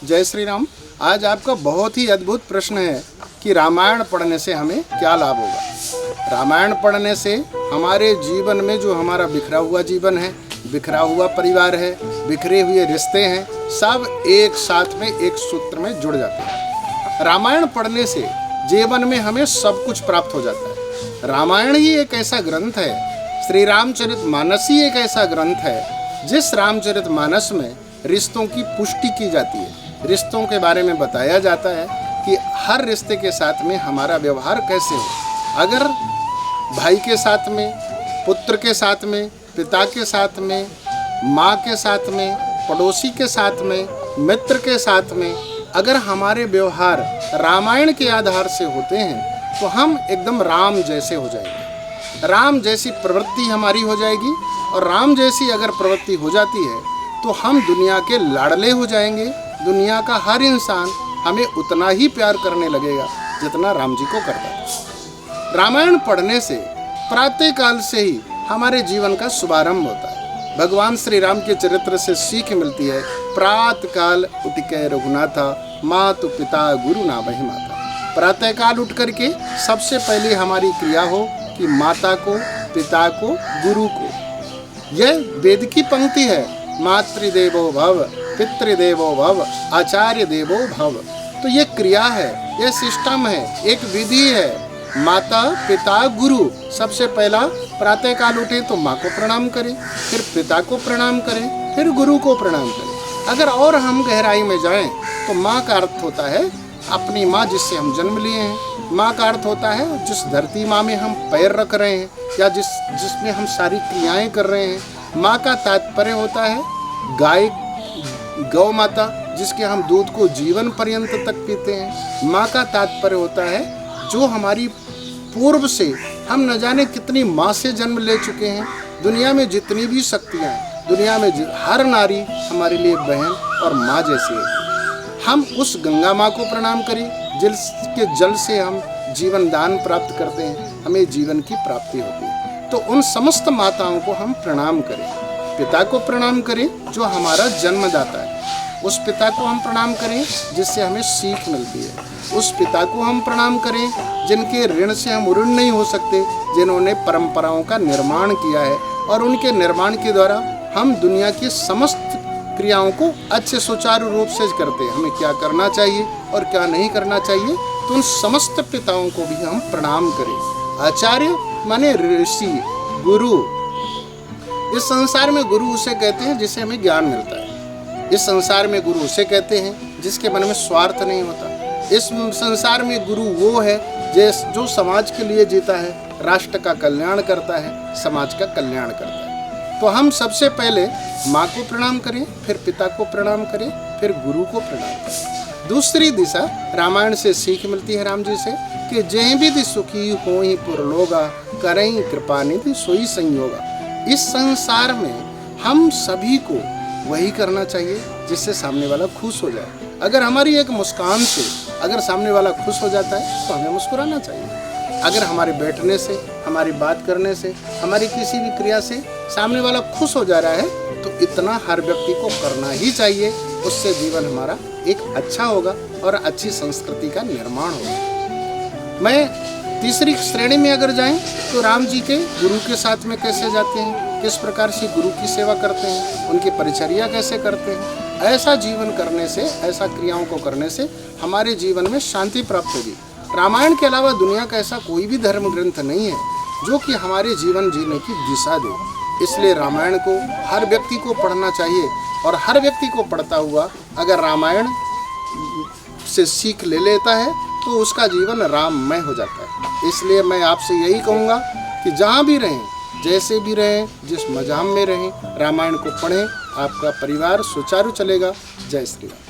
जय श्री राम। आज आपका बहुत ही अद्भुत प्रश्न है कि रामायण पढ़ने से हमें क्या लाभ होगा। रामायण पढ़ने से हमारे जीवन में जो हमारा बिखरा हुआ जीवन है, बिखरा हुआ परिवार है, बिखरे हुए रिश्ते हैं, सब एक साथ में एक सूत्र में जुड़ जाते हैं। रामायण पढ़ने से जीवन में हमें सब कुछ प्राप्त हो जाता है। रामायण ही एक ऐसा ग्रंथ है, श्री रामचरितमानस ही एक ऐसा ग्रंथ है जिस रामचरितमानस में रिश्तों की पुष्टि की जाती है। रिश्तों के बारे में बताया जाता है कि हर रिश्ते के साथ में हमारा व्यवहार कैसे हो। अगर भाई के साथ में, पुत्र के साथ में, पिता के साथ में, माँ के साथ में, पड़ोसी के साथ में, मित्र के साथ में अगर हमारे व्यवहार रामायण के आधार से होते हैं तो हम एकदम राम जैसे हो जाएंगे। राम जैसी प्रवृत्ति हमारी हो जाएगी और राम जैसी अगर प्रवृत्ति हो जाती है तो हम दुनिया के लाडले हो जाएंगे। दुनिया का हर इंसान हमें उतना ही प्यार करने लगेगा जितना राम जी को करता है। रामायण पढ़ने से प्रातःकाल से ही हमारे जीवन का शुभारंभ होता है। भगवान श्री राम के चरित्र से सीख मिलती है, प्रातःकाल उठके रघुनाथा, मातु पिता गुरु नावहि माता। प्रातःकाल उठ करके सबसे पहले हमारी क्रिया हो कि माता को, पिता को, गुरु को। यह वेद की पंक्ति है, मातृदेवो भव, पितृदेवो भव, आचार्य देवो भव। तो ये क्रिया है, ये सिस्टम है, एक विधि है। माता, पिता, गुरु। सबसे पहला प्रातःकाल उठे तो माँ को प्रणाम करें, फिर पिता को प्रणाम करें, फिर गुरु को प्रणाम करें। अगर और हम गहराई में जाएं तो माँ का अर्थ होता है अपनी माँ जिससे हम जन्म लिए हैं। माँ का अर्थ होता है जिस धरती माँ में हम पैर रख रहे हैं या जिसमें हम सारी क्रियाएं कर रहे हैं। माँ का तात्पर्य होता है गाय, गौ माता, जिसके हम दूध को जीवन पर्यंत तक पीते हैं। माँ का तात्पर्य होता है जो हमारी पूर्व से हम न जाने कितनी माँ से जन्म ले चुके हैं। दुनिया में जितनी भी शक्तियाँ हैं, दुनिया में हर नारी हमारे लिए बहन और माँ जैसी है। हम उस गंगा माँ को प्रणाम करें जिसके जल से हम जीवन दान प्राप्त करते हैं, हमें जीवन की प्राप्ति होती है। तो उन समस्त माताओं को हम प्रणाम करें। पिता को प्रणाम करें जो हमारा जन्मदाता है, उस पिता को हम प्रणाम करें जिससे हमें सीख मिलती है। उस पिता को हम प्रणाम करें जिनके ऋण से हम ऋण नहीं हो सकते, जिन्होंने परंपराओं का निर्माण किया है और उनके निर्माण के द्वारा हम दुनिया की समस्त क्रियाओं को अच्छे सुचारू रूप से करते हैं। हमें क्या करना चाहिए और क्या नहीं करना चाहिए, तो उन समस्त पिताओं को भी हम प्रणाम करें। आचार्य माने ऋषि, गुरु। इस संसार में गुरु उसे कहते हैं जिससे हमें ज्ञान मिलता है। इस संसार में गुरु उसे कहते हैं जिसके मन में स्वार्थ नहीं होता। इस संसार में गुरु वो है जो समाज के लिए जीता है, राष्ट्र का कल्याण करता है, समाज का कल्याण करता है। तो हम सबसे पहले माँ को प्रणाम करें, फिर पिता को प्रणाम करें, फिर गुरु को प्रणाम करें। दूसरी दिशा रामायण से सीख मिलती है राम जी से कि जय विधि सुखी हो ही पुरलोगा, करई कृपा निधि सोई संयोगा। इस संसार में हम सभी को वही करना चाहिए जिससे सामने वाला खुश हो जाए। अगर हमारी एक मुस्कान से अगर सामने वाला खुश हो जाता है तो हमें मुस्कुराना चाहिए। अगर हमारे बैठने से, हमारी बात करने से, हमारी किसी भी क्रिया से सामने वाला खुश हो जा रहा है तो इतना हर व्यक्ति को करना ही चाहिए। उससे जीवन हमारा एक अच्छा होगा और अच्छी संस्कृति का निर्माण होगा। मैं तीसरी श्रेणी में अगर जाएं तो राम जी के गुरु के साथ में कैसे जाते हैं, किस प्रकार से गुरु की सेवा करते हैं, उनकी परिचर्या कैसे करते हैं। ऐसा जीवन करने से, ऐसा क्रियाओं को करने से हमारे जीवन में शांति प्राप्त होगी। रामायण के अलावा दुनिया का ऐसा कोई भी धर्म ग्रंथ नहीं है जो कि हमारे जीवन जीने की दिशा दे। इसलिए रामायण को हर व्यक्ति को पढ़ना चाहिए और हर व्यक्ति को पढ़ता हुआ अगर रामायण से सीख ले लेता है तो उसका जीवन राममय हो जाता है। इसलिए मैं आपसे यही कहूँगा कि जहाँ भी रहें, जैसे भी रहें, जिस मजाम में रहें, रामायण को पढ़ें। आपका परिवार सुचारू चलेगा। जय श्री राम।